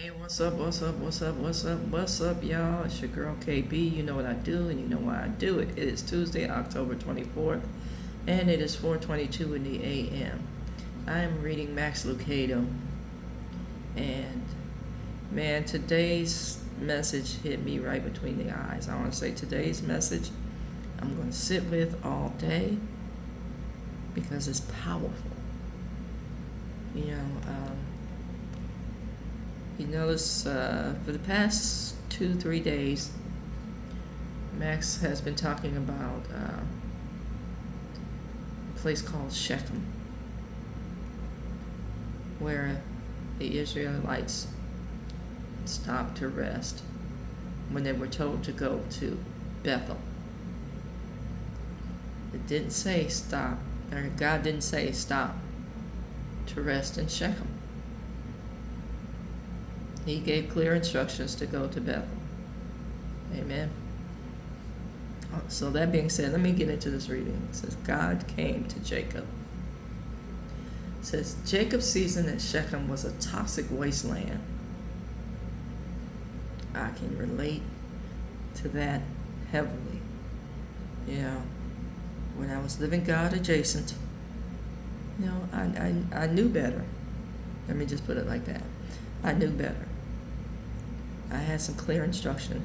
Hey, what's up, what's up, what's up, what's up, what's up, y'all? It's your girl KB. You know what I do, and you know why I do it. It is Tuesday, October 24th, and it is 4:22 in the a.m. I am reading Max Lucado, and man, today's message hit me right between the eyes. I want to say today's message I'm going to sit with all day because it's powerful. You know, you notice for the past 2-3 days, Max has been talking about a place called Shechem, where the Israelites stopped to rest when they were told to go to Bethel. It didn't say stop, or God didn't say stop to rest in Shechem. He gave clear instructions to go to Bethel. Amen. So that being said, let me get into this reading. It says, God came to Jacob. It says, Jacob's season at Shechem was a toxic wasteland. I can relate to that heavily. You know, when I was living God adjacent, you know, I knew better. Let me just put it like that. I knew better. I had some clear instruction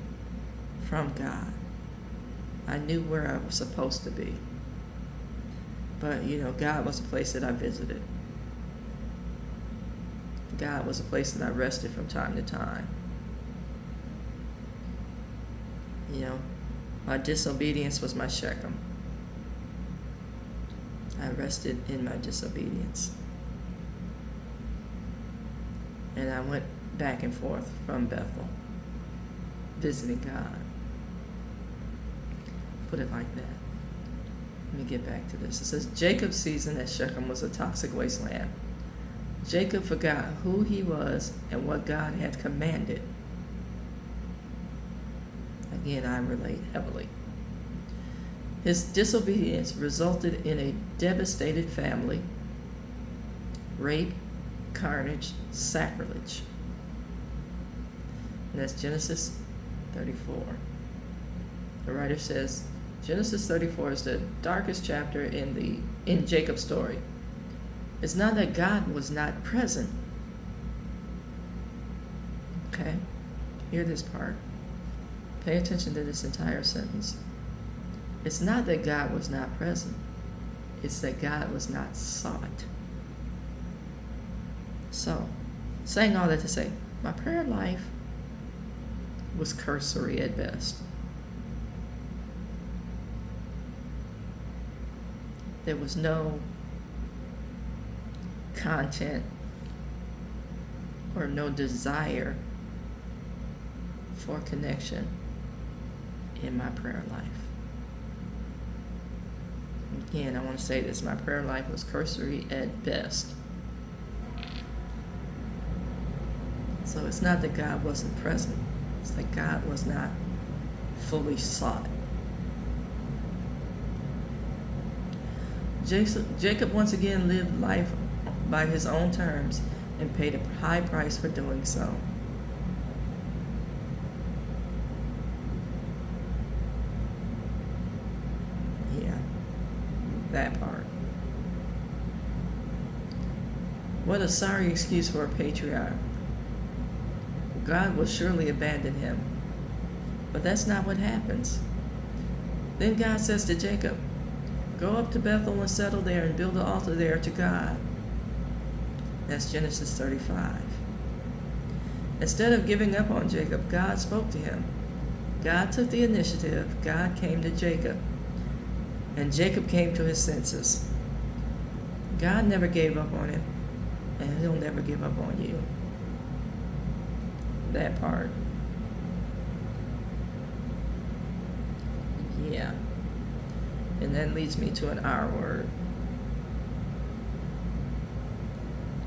from God. I knew where I was supposed to be. But, you know, God was a place that I visited. God was a place that I rested from time to time. You know, my disobedience was my Shechem. I rested in my disobedience. And I went back and forth from Bethel, visiting God. Put it like that. Let me get back to this. It says, Jacob's season at Shechem was a toxic wasteland. Jacob forgot who he was and what God had commanded. Again, I relate heavily. His disobedience resulted in a devastated family, rape, carnage, sacrilege. And that's Genesis 34. The writer says Genesis 34 is the darkest chapter in Jacob's story. It's not that God was not present. Okay? Hear this part. Pay attention to this entire sentence. It's not that God was not present. It's that God was not sought. So, saying all that to say, my prayer life was cursory at best. There was no content or no desire for connection in my prayer life. Again, I want to say this, my prayer life was cursory at best. So it's not that God wasn't present. It's that God was not fully sought. Jacob once again lived life by his own terms and paid a high price for doing so. Yeah, that part. What a sorry excuse for a patriarch. God will surely abandon him. But that's not what happens. Then God says to Jacob, go up to Bethel and settle there and build an altar there to God. That's Genesis 35. Instead of giving up on Jacob, God spoke to him. God took the initiative. God came to Jacob. And Jacob came to his senses. God never gave up on him. And he'll never give up on you. That part. Yeah. And that leads me to an R word.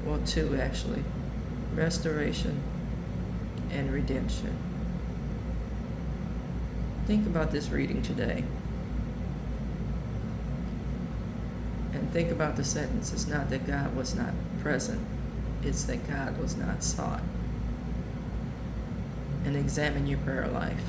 Well, two actually. Restoration and redemption. Think about this reading today. And think about the sentence. It's not that God was not present. It's that God was not sought. and examine your prayer life.